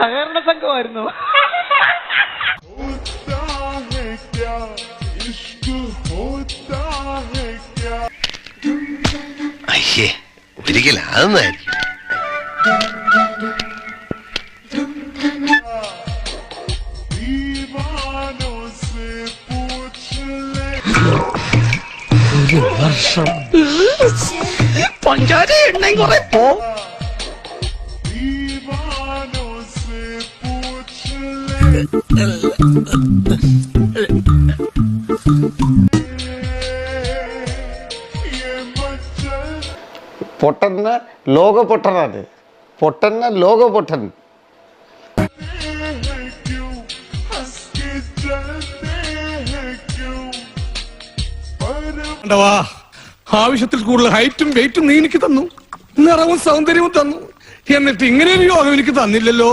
സഹകരണ സംഘമായിരുന്നു. അയ്യേ ഒരിക്കലും അതൊന്നായിരിക്കും. പഞ്ചാര എണ്ണയും കുറെ പോ. പൊട്ടന്ന ലോക പൊട്ടനാണ്. പൊട്ടന്ന ലോക പൊട്ടൻ. ആവശ്യത്തിൽ കൂടുതൽ ഹൈറ്റും വെയിറ്റും നീ എനിക്ക് തന്നു, നിറവും സൗന്ദര്യവും തന്നു. എന്നിട്ട് ഇങ്ങനെ ഒരു യോഗം എനിക്ക് തന്നില്ലല്ലോ.